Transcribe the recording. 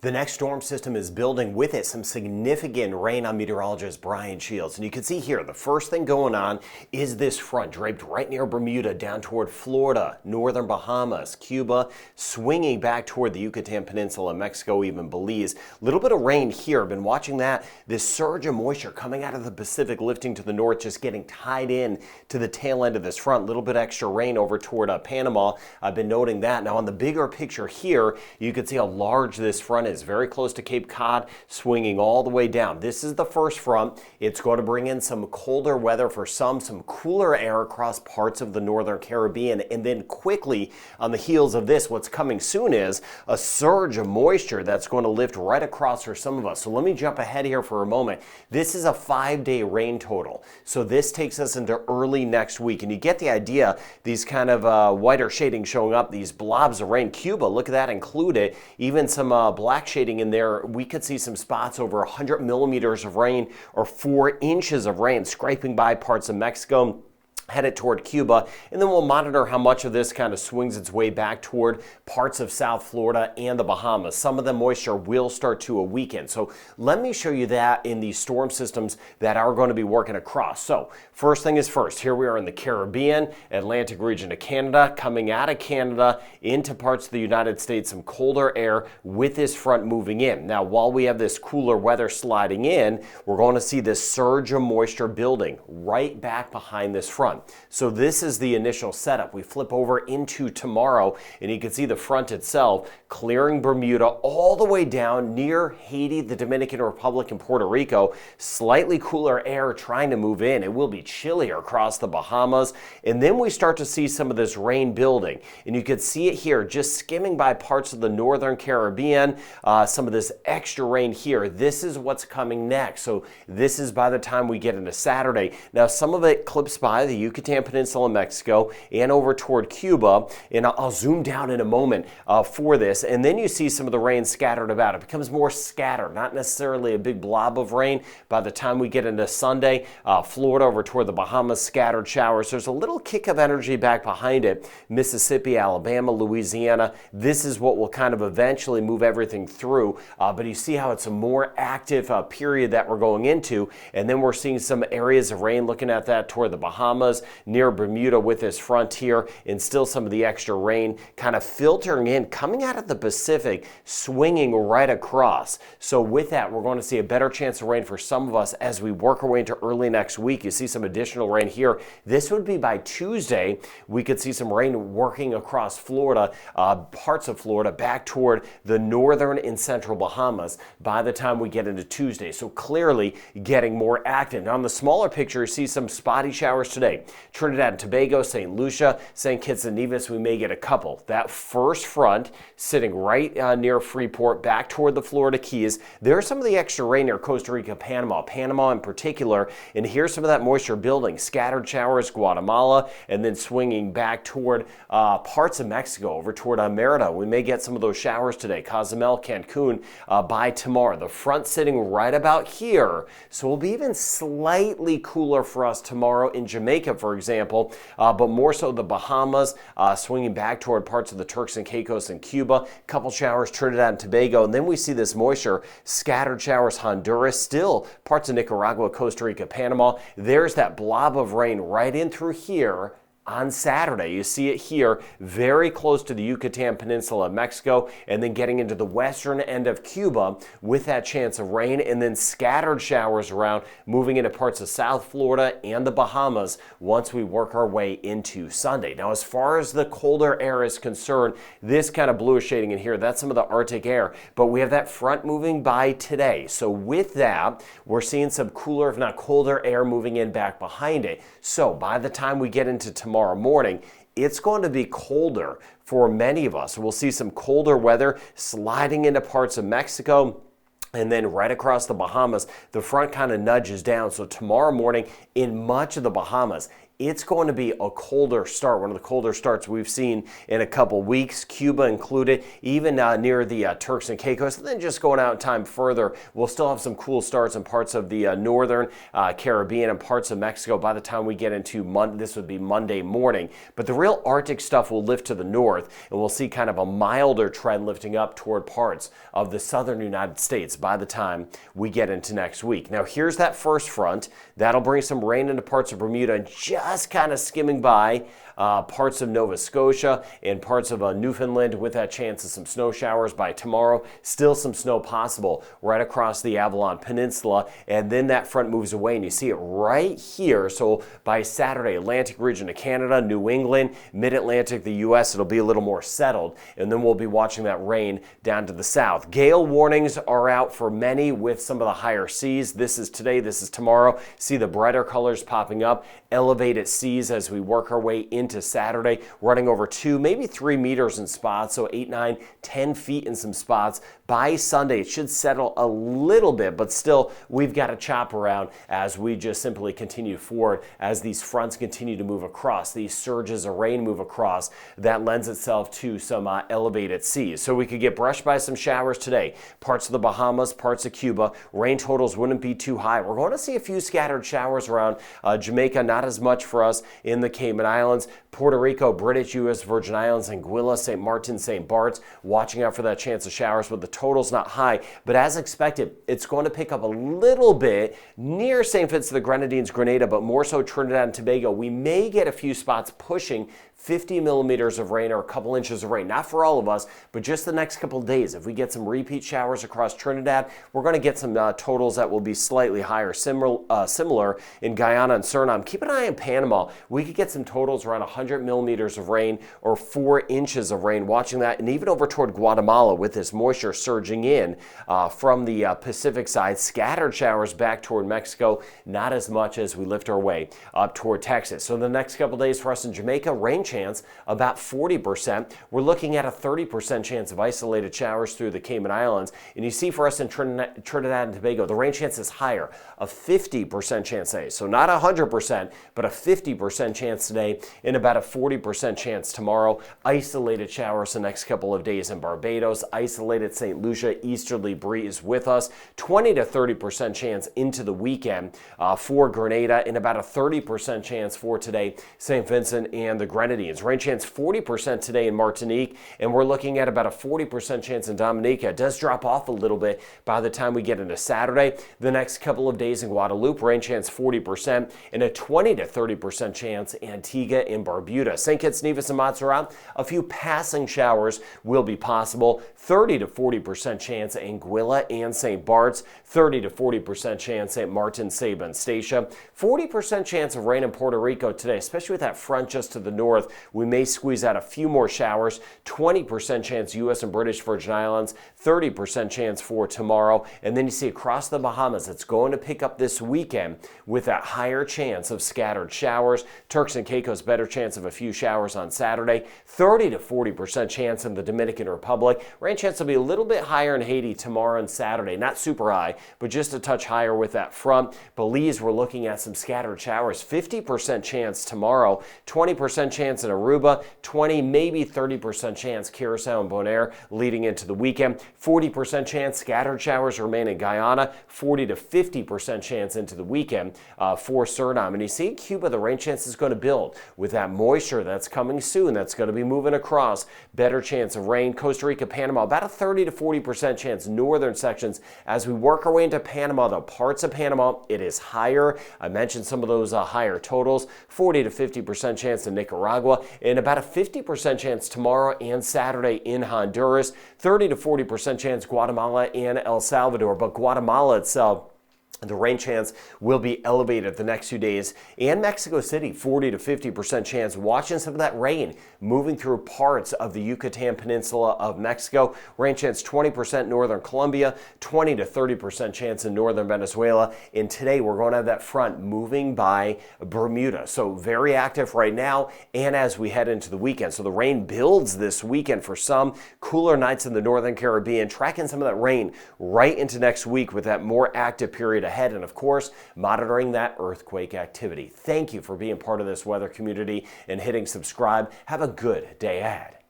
The next storm system is building with it some significant rain on meteorologist Brian Shields. And you can see here, the first thing going on is this front draped right near Bermuda down toward Florida, northern Bahamas, Cuba, swinging back toward the Yucatan Peninsula, Mexico, even Belize. A little bit of rain here. Been watching that. This surge of moisture coming out of the Pacific, lifting to the north, just getting tied in to the tail end of this front. A little bit extra rain over toward Panama. I've been noting that. Now on the bigger picture here, you can see how large this front is. Very close to Cape Cod, swinging all the way down. This is the first front. It's going to bring in some colder weather for some cooler air across parts of the northern Caribbean. And then quickly on the heels of this, what's coming soon is a surge of moisture that's going to lift right across for some of us. So let me jump ahead here for a moment. This is a 5-day rain total. So this takes us into early next week. And you get the idea, these kind of whiter shading showing up, these blobs of rain. Cuba, look at that included. Even some black shading in there. We could see some spots over 100 millimeters of rain or 4 inches of rain scraping by parts of Mexico, headed toward Cuba, and then we'll monitor how much of this kind of swings its way back toward parts of South Florida and the Bahamas. Some of the moisture will start to weaken. So let me show you that in these storm systems that are going to be working across. So first thing is first, here we are in the Caribbean, Atlantic region of Canada, coming out of Canada into parts of the United States, some colder air with this front moving in. Now, while we have this cooler weather sliding in, we're going to see this surge of moisture building right back behind this front. So this is the initial setup. We flip over into tomorrow, and you can see the front itself clearing Bermuda all the way down near Haiti, the Dominican Republic, and Puerto Rico. Slightly cooler air trying to move in. It will be chillier across the Bahamas. And then we start to see some of this rain building. And you can see it here just skimming by parts of the northern Caribbean. Some of this extra rain here. This is what's coming next. So this is by the time we get into Saturday. Now some of it clips by the Yucatan Peninsula, Mexico, and over toward Cuba. And I'll zoom down in a moment for this. And then you see some of the rain scattered about. It becomes more scattered, not necessarily a big blob of rain. By the time we get into Sunday, Florida over toward the Bahamas, scattered showers. There's a little kick of energy back behind it. Mississippi, Alabama, Louisiana. This is what will kind of eventually move everything through. But you see how it's a more active period that we're going into. And then we're seeing some areas of rain, looking at that toward the Bahamas, near Bermuda with this front here, and still some of the extra rain kind of filtering in, coming out of the Pacific, swinging right across. So with that, we're going to see a better chance of rain for some of us as we work our way into early next week. You see some additional rain here. This would be by Tuesday. We could see some rain working across Florida, parts of Florida, back toward the northern and central Bahamas by the time we get into Tuesday. So clearly getting more active. Now on the smaller picture, you see some spotty showers today. Trinidad and Tobago, St. Lucia, St. Kitts and Nevis, we may get a couple. That first front sitting right near Freeport, back toward the Florida Keys. There's some of the extra rain near Costa Rica, Panama in particular. And here's some of that moisture building. Scattered showers, Guatemala, and then swinging back toward parts of Mexico, over toward Merida. We may get some of those showers today. Cozumel, Cancun by tomorrow. The front sitting right about here. So we'll be even slightly cooler for us tomorrow in Jamaica, for example, but more so the Bahamas, swinging back toward parts of the Turks and Caicos and Cuba. Couple showers, Trinidad and Tobago, and then we see this moisture, scattered showers, Honduras, still parts of Nicaragua, Costa Rica, Panama. There's that blob of rain right in through here. On Saturday, you see it here, very close to the Yucatan Peninsula, Mexico, and then getting into the western end of Cuba with that chance of rain, and then scattered showers around, moving into parts of South Florida and the Bahamas once we work our way into Sunday. Now, as far as the colder air is concerned, this kind of bluish shading in here, that's some of the Arctic air, but we have that front moving by today. So with that, we're seeing some cooler, if not colder air moving in back behind it. So by the time we get into tomorrow morning, it's going to be colder for many of us. We'll see some colder weather sliding into parts of Mexico. And then right across the Bahamas, the front kind of nudges down. So tomorrow morning in much of the Bahamas, it's going to be a colder start, one of the colder starts we've seen in a couple weeks, Cuba included, even near the Turks and Caicos. And then just going out in time further, we'll still have some cool starts in parts of the northern Caribbean and parts of Mexico by the time we get into this would be Monday morning. But the real Arctic stuff will lift to the north, and we'll see kind of a milder trend lifting up toward parts of the southern United States by the time we get into next week. Now, here's that first front. That'll bring some rain into parts of Bermuda and just kind of skimming by parts of Nova Scotia and parts of Newfoundland with that chance of some snow showers by tomorrow. Still some snow possible right across the Avalon Peninsula, and then that front moves away and you see it right here. So by Saturday, Atlantic region of Canada, New England, mid-Atlantic, the U.S., it'll be a little more settled, and then we'll be watching that rain down to the south. Gale warnings are out for many with some of the higher seas. This is today, this is tomorrow. See the brighter colors popping up, elevated seas as we work our way into Saturday, running over 2, maybe 3 meters in spots, so 8, 9, 10 feet in some spots. By Sunday, it should settle a little bit, but still, we've got to chop around as we just simply continue forward as these fronts continue to move across, these surges of rain move across. That lends itself to some elevated seas. So we could get brushed by some showers today. Parts of the Bahamas, parts of Cuba, rain totals wouldn't be too high. We're going to see a few scattered showers around Jamaica, not as much for us in the Cayman Islands. Puerto Rico, British, U.S. Virgin Islands, Anguilla, St. Martin, St. Bart's, watching out for that chance of showers with the totals not high. But as expected, it's going to pick up a little bit near St. Vincent, the Grenadines, Grenada, but more so Trinidad and Tobago. We may get a few spots pushing 50 millimeters of rain or a couple inches of rain. Not for all of us, but just the next couple of days. If we get some repeat showers across Trinidad, we're going to get some totals that will be slightly higher, similar in Guyana and Suriname. Keep an eye on Panama. We could get some totals around 100 millimeters of rain or 4 inches of rain. Watching that, and even over toward Guatemala with this moisture surging in from the Pacific side. Scattered showers back toward Mexico, not as much as we lift our way up toward Texas. So the next couple of days for us in Jamaica, rain chance about 40%. We're looking at a 30% chance of isolated showers through the Cayman Islands. And you see for us in Trinidad and Tobago, the rain chance is higher, a 50% chance today. So not 100%, but a 50% chance today and about a 40% chance tomorrow. Isolated showers the next couple of days in Barbados, isolated St. Lucia, easterly breeze with us, 20 to 30% chance into the weekend for Grenada, and about a 30% chance for today, St. Vincent and the Grenadines. Rain chance 40% today in Martinique, and we're looking at about a 40% chance in Dominica. It does drop off a little bit by the time we get into Saturday. The next couple of days in Guadeloupe, rain chance 40%, and a 20 to 30% chance Antigua and Barbuda. St. Kitts, Nevis, and Montserrat, a few passing showers will be possible. 30 to 40% chance Anguilla and St. Bart's, 30 to 40% chance St. Martin, Saba, and Statia. 40% chance of rain in Puerto Rico today, especially with that front just to the north. We may squeeze out a few more showers. 20% chance U.S. and British Virgin Islands, 30% chance for tomorrow. And then you see across the Bahamas, it's going to pick up this weekend with that higher chance of scattered showers. Turks and Caicos, better chance of a few showers on Saturday. 30 to 40% chance in the Dominican Republic. Rain chance will be a little bit higher in Haiti tomorrow and Saturday. Not super high, but just a touch higher with that front. Belize, we're looking at some scattered showers. 50% chance tomorrow. 20% chance in Aruba. 20, maybe 30% chance Curacao and Bonaire leading into the weekend. 40% chance scattered showers remain in Guyana. 40 to 50% chance into the weekend for Suriname. And you see in Cuba, the rain chance is going to build with that moisture that's coming soon. That's going to be moving across. Better chance of rain. Costa Rica, Panama, about a 30 to 40% chance northern sections. As we work our way into Panama, though, parts of Panama, it is higher. I mentioned some of those higher totals. 40 to 50% chance in Nicaragua, and about a 50% chance tomorrow and Saturday in Honduras. 30 to 40% chance Guatemala and El Salvador. But Guatemala itself, the rain chance will be elevated the next few days. And Mexico City, 40 to 50% chance. Watching some of that rain moving through parts of the Yucatan Peninsula of Mexico. Rain chance 20% northern Colombia, 20 to 30% chance in northern Venezuela. And today we're going to have that front moving by Bermuda. So very active right now and as we head into the weekend. So the rain builds this weekend for some. Cooler nights in the northern Caribbean. Tracking some of that rain right into next week with that more active period ahead, and of course, monitoring that earthquake activity. Thank you for being part of this weather community and hitting subscribe. Have a good day ahead.